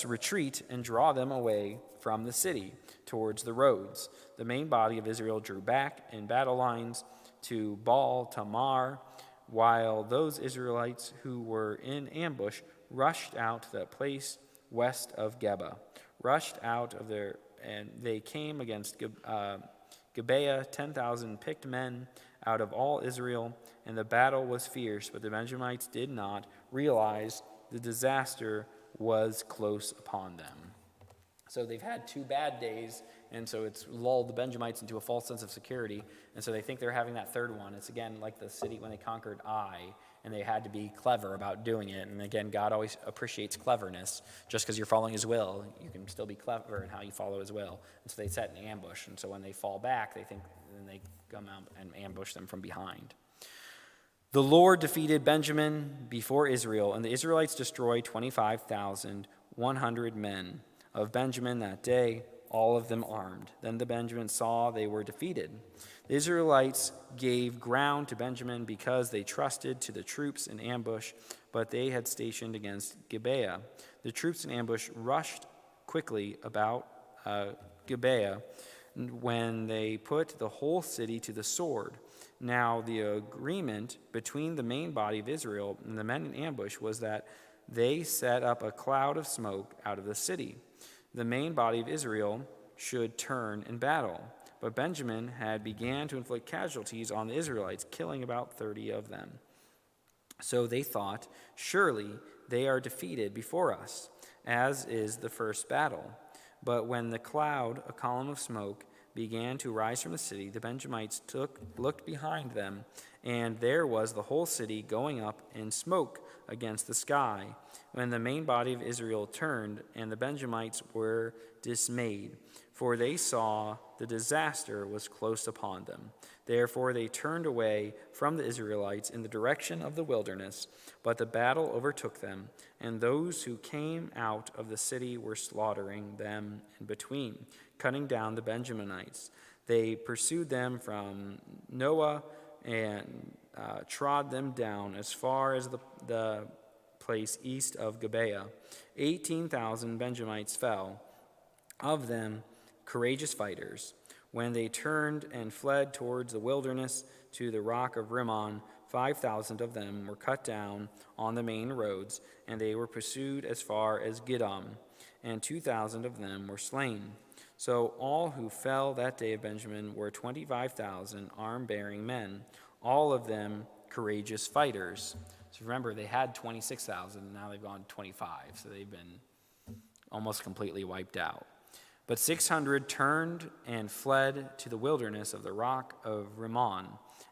retreat and draw them away from the city towards the roads. The main body of Israel drew back in battle lines to Baal Tamar, while those Israelites who were in ambush rushed out to that place west of Geba, and they came against Gibeah, 10,000 picked men out of all Israel, and the battle was fierce, but the Benjamites did not realize the disaster was close upon them. So they've had 2 bad days, and so it's lulled the Benjamites into a false sense of security, and so they think they're having that third one. It's again like the city when they conquered Ai, and they had to be clever about doing it. And again, God always appreciates cleverness. Just because you're following his will, you can still be clever in how you follow his will. And so they set an ambush, and so when they fall back, they think, then they come out and ambush them from behind. The Lord defeated Benjamin before Israel, and the Israelites destroyed 25,100 men of Benjamin that day, all of them armed. Then the Benjamins saw they were defeated. The Israelites gave ground to Benjamin because they trusted to the troops in ambush, but they had stationed against Gibeah. The troops in ambush rushed quickly about Gibeah when they put the whole city to the sword. Now the agreement between the main body of Israel and the men in ambush was that they set up a cloud of smoke out of the city. The main body of Israel should turn in battle. But Benjamin had began to inflict casualties on the Israelites, killing about 30 of them. So they thought, surely they are defeated before us, as is the first battle. But when the cloud, a column of smoke, began to rise from the city, the Benjamites looked behind them, and there was the whole city going up in smoke against the sky. When the main body of Israel turned, and the Benjamites were dismayed, for they saw the disaster was close upon them. Therefore they turned away from the Israelites in the direction of the wilderness, but the battle overtook them, and those who came out of the city were slaughtering them in between, cutting down the Benjaminites. They pursued them from Noah and trod them down as far as the place east of Gibeah. 18,000 Benjamites fell. Of them, courageous fighters. When they turned and fled towards the wilderness to the rock of Rimmon, 5,000 of them were cut down on the main roads, and they were pursued as far as Gidom, and 2,000 of them were slain. So all who fell that day of Benjamin were 25,000 arm-bearing men, all of them courageous fighters. So remember, they had 26,000, and now they've gone 25, so they've been almost completely wiped out. But 600 turned and fled to the wilderness of the rock of Rimmon,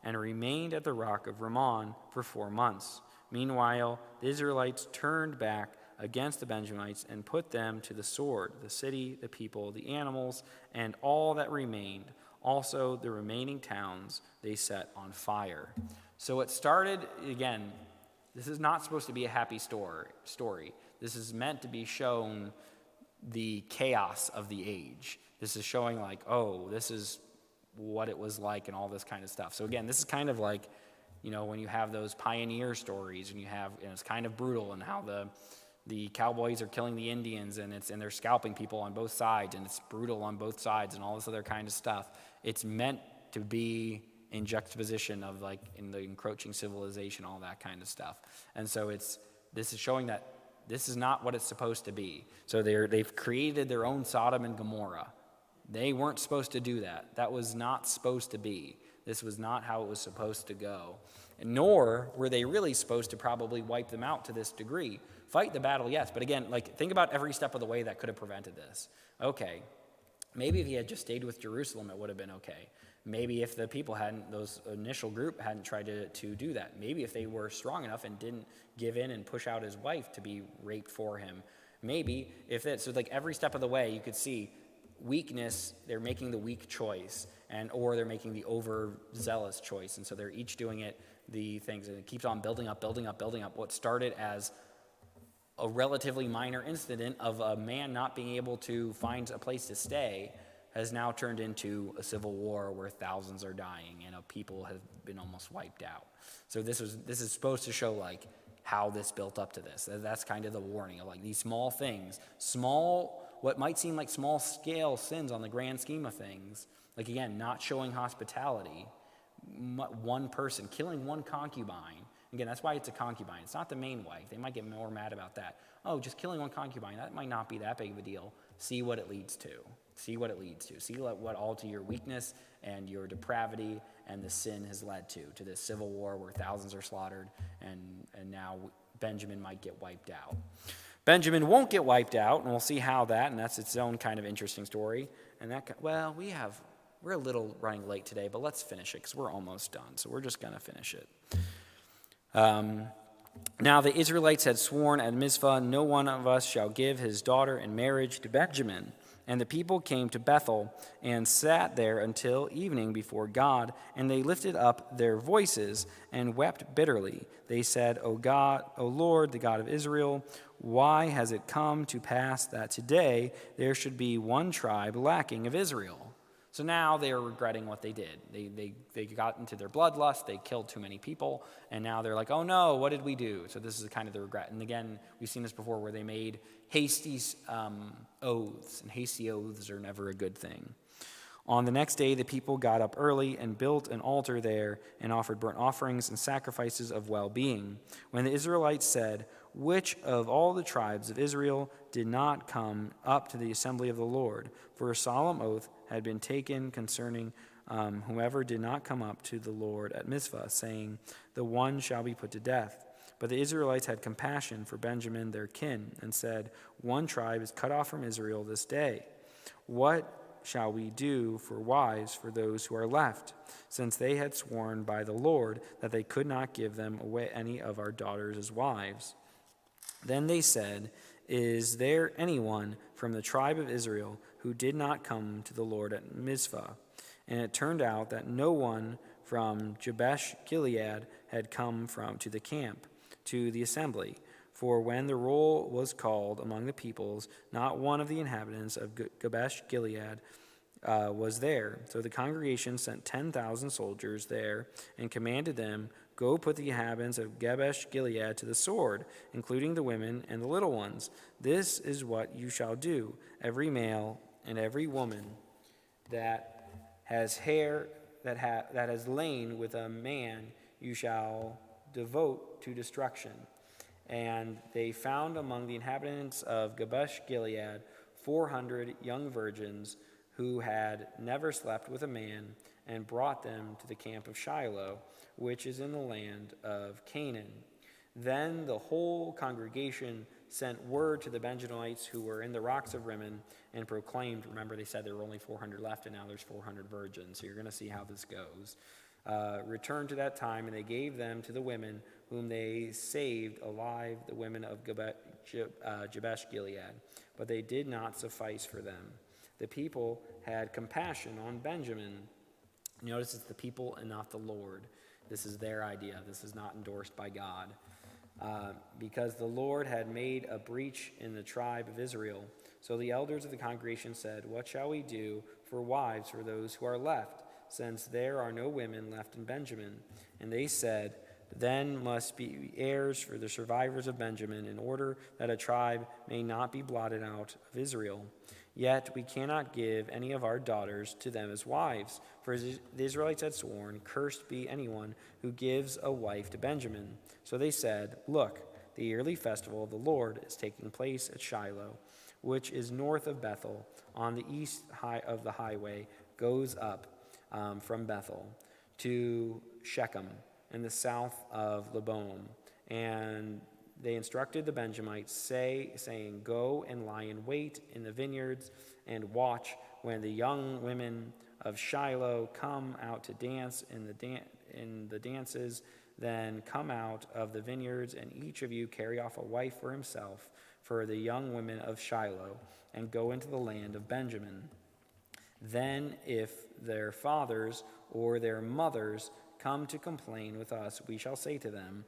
and remained at the rock of Rimmon for 4 months. Meanwhile, the Israelites turned back against the Benjamites and put them to the sword, the city, the people, the animals, and all that remained. Also the remaining towns they set on fire. So it started, again, this is not supposed to be a happy story. This is meant to be shown the chaos of the age. This is showing like, oh, this is what it was like and all this kind of stuff. So again, this is kind of like, when you have those pioneer stories and it's kind of brutal, and how the cowboys are killing the Indians and they're scalping people on both sides, and it's brutal on both sides and all this other kind of stuff. It's meant to be in juxtaposition of like in the encroaching civilization, all that kind of stuff. And so this is showing that this is not what it's supposed to be. So they've created their own Sodom and Gomorrah. They weren't supposed to do that. That was not supposed to be. This was not how it was supposed to go. Nor were they really supposed to probably wipe them out to this degree. Fight the battle, yes, but again, think about every step of the way that could have prevented this. Okay, maybe if he had just stayed with Jerusalem, it would have been okay. Maybe if the people those initial group hadn't tried to do that. Maybe if they were strong enough and didn't give in and push out his wife to be raped for him. Maybe if so every step of the way you could see weakness, they're making the weak choice, or they're making the overzealous choice. And so they're each doing the things, and it keeps on building up. What started as a relatively minor incident of a man not being able to find a place to stay has now turned into a civil war where thousands are dying and people have been almost wiped out. So this is supposed to show how this built up to this. That's kind of the warning of these small things, what might seem like small scale sins on the grand scheme of things. Again, not showing hospitality, one person, killing one concubine. Again, that's why it's a concubine. It's not the main wife. They might get more mad about that. Oh, just killing one concubine, that might not be that big of a deal. See what it leads to. See what all to your weakness and your depravity and the sin has led to this civil war where thousands are slaughtered, and now Benjamin might get wiped out. Benjamin won't get wiped out, and we'll see how and that's its own kind of interesting story. And we're a little running late today, but let's finish it because we're almost done. So we're just going to finish it. Now the Israelites had sworn at Mizpah, no one of us shall give his daughter in marriage to Benjamin. And the people came to Bethel and sat there until evening before God, and they lifted up their voices and wept bitterly. They said, O God, O Lord, the God of Israel, why has it come to pass that today there should be one tribe lacking of Israel? So now they are regretting what they did. They got into their bloodlust, they killed too many people, and now they're like, oh no, what did we do? So this is kind of the regret. And again, we've seen this before where they made hasty oaths, and hasty oaths are never a good thing. On the next day, the people got up early and built an altar there and offered burnt offerings and sacrifices of well-being. When the Israelites said, which of all the tribes of Israel did not come up to the assembly of the Lord? For a solemn oath had been taken concerning whoever did not come up to the Lord at Mizpah, saying, the one shall be put to death. But the Israelites had compassion for Benjamin their kin, and said, one tribe is cut off from Israel this day. What shall we do for wives for those who are left, since they had sworn by the Lord that they could not give them away any of our daughters as wives? Then they said, is there anyone from the tribe of Israel who did not come to the Lord at Mizpah? And it turned out that no one from Jabesh Gilead had come to the camp, to the assembly. For when the roll was called among the peoples, not one of the inhabitants of Jabesh Gilead was there. So the congregation sent 10,000 soldiers there and commanded them, go put the inhabitants of Jabesh Gilead to the sword, including the women and the little ones. This is what you shall do. Every male and every woman that has hair that has lain with a man you shall devote to destruction. And they found among the inhabitants of Jabesh Gilead 400 young virgins who had never slept with a man, and brought them to the camp of Shiloh, which is in the land of Canaan. Then the whole congregation sent word to the Benjamites who were in the rocks of Rimmon and proclaimed, remember they said there were only 400 left and now there's 400 virgins, so you're going to see how this goes. Return to that time, and they gave them to the women whom they saved alive, the women of Jabesh Gilead, but they did not suffice for them. The people had compassion on Benjamin. Notice it's the people and not the Lord. This is their idea. This is not endorsed by God. Because the Lord had made a breach in the tribe of Israel. So the elders of the congregation said, "What shall we do for wives for those who are left, since there are no women left in Benjamin?" And they said, "Then must be heirs for the survivors of Benjamin, in order that a tribe may not be blotted out of Israel. Yet we cannot give any of our daughters to them as wives, for the Israelites had sworn, 'Cursed be anyone who gives a wife to Benjamin.' So they said, 'Look, the yearly festival of the Lord is taking place at Shiloh, which is north of Bethel, on the east of the highway, goes up from Bethel to Shechem, in the south of Lebanon.' And they instructed the Benjamites, saying, 'Go and lie in wait in the vineyards, and watch when the young women of Shiloh come out to dance in the dances. Then come out of the vineyards, and each of you carry off a wife for himself for the young women of Shiloh, and go into the land of Benjamin. Then if their fathers or their mothers come to complain with us, we shall say to them,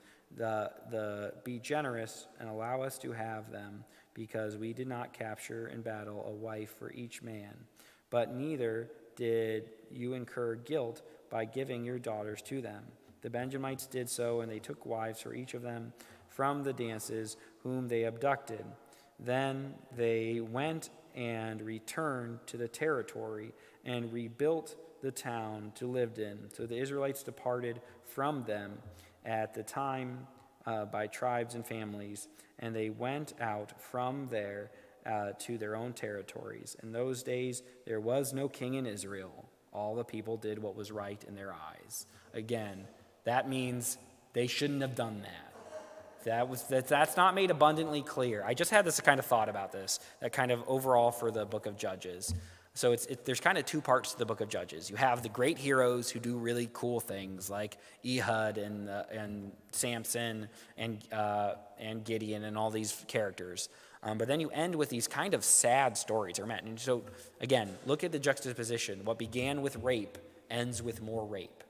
be generous and allow us to have them, because we did not capture in battle a wife for each man. But neither did you incur guilt by giving your daughters to them.' The Benjamites did so, and they took wives for each of them from the dances whom they abducted. Then they went and returned to the territory and rebuilt the town to live in. So the Israelites departed from them at the time by tribes and families, and they went out from there to their own territories. In those days there was no king in Israel. All the people did what was right in their eyes." Again, that means they shouldn't have done that. That's not made abundantly clear. I just had this kind of thought about this, that kind of overall for the book of Judges. So there's kind of two parts to the book of Judges. You have the great heroes who do really cool things, like Ehud and Samson and Gideon and all these characters. But then you end with these kind of sad stories. And so again, look at the juxtaposition. What began with rape ends with more rape.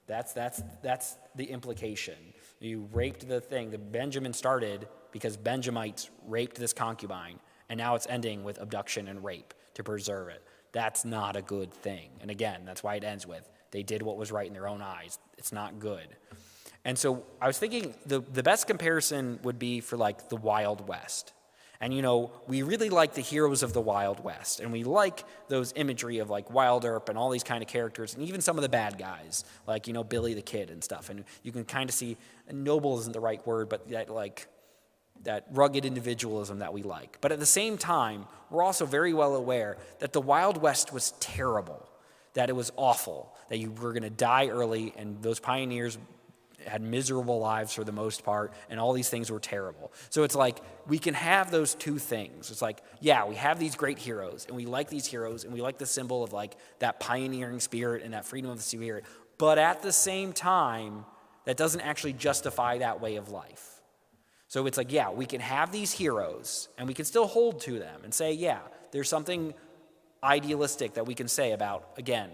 That's the implication. You raped the thing. The Benjamin started because Benjamites raped this concubine, and now it's ending with abduction and rape to preserve it. That's not a good thing. And again, that's why it ends with, they did what was right in their own eyes. It's not good. And so I was thinking the best comparison would be for like the Wild West. And, we really like the heroes of the Wild West, and we like those imagery of, like, Wild Earp and all these kind of characters, and even some of the bad guys, like, Billy the Kid and stuff. And you can kind of see, noble isn't the right word, but that rugged individualism that we like. But at the same time, we're also very well aware that the Wild West was terrible, that it was awful, that you were going to die early, and those pioneers had miserable lives for the most part, and all these things were terrible. So it's like, we can have those two things. It's like, yeah, we have these great heroes, and we like these heroes, and we like the symbol of like that pioneering spirit and that freedom of the spirit, but at the same time, that doesn't actually justify that way of life. So it's like, yeah, we can have these heroes, and we can still hold to them and say, yeah, there's something idealistic that we can say about, again,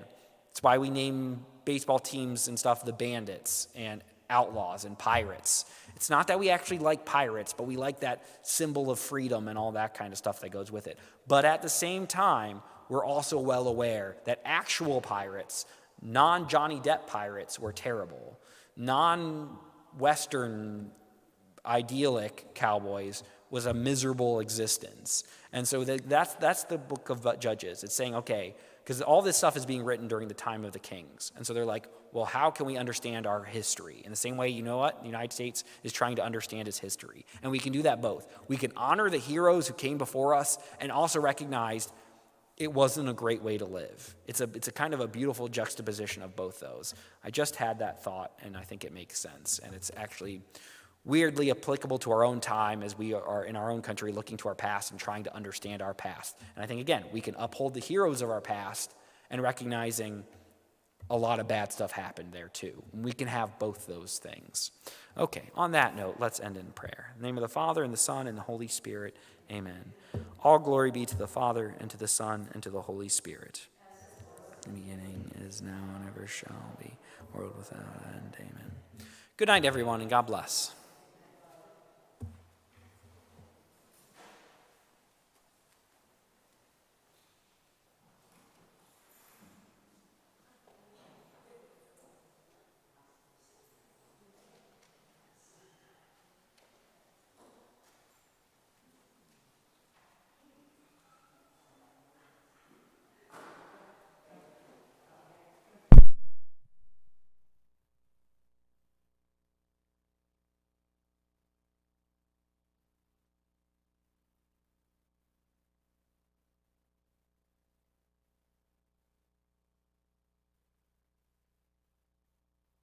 it's why we name baseball teams and stuff the Bandits and Outlaws and Pirates. It's not that we actually like pirates, but we like that symbol of freedom and all that kind of stuff that goes with it. But at the same time, we're also well aware that actual pirates, non-Johnny Depp pirates, were terrible. Non-Western idyllic cowboys was a miserable existence. And so that's the book of Judges. It's saying, okay, because all this stuff is being written during the time of the kings. And so they're like, well, how can we understand our history? In the same way, you know what? The United States is trying to understand its history. And we can do that both. We can honor the heroes who came before us and also recognize it wasn't a great way to live. It's a kind of a beautiful juxtaposition of both those. I just had that thought, and I think it makes sense. And it's actually weirdly applicable to our own time as we are in our own country looking to our past and trying to understand our past. And I think, again, we can uphold the heroes of our past and recognizing a lot of bad stuff happened there too. We can have both those things. Okay, on that note, let's end in prayer. In the name of the Father, and the Son, and the Holy Spirit, amen. All glory be to the Father, and to the Son, and to the Holy Spirit. In the beginning, is now, and ever shall be, world without end, amen. Good night, everyone, and God bless.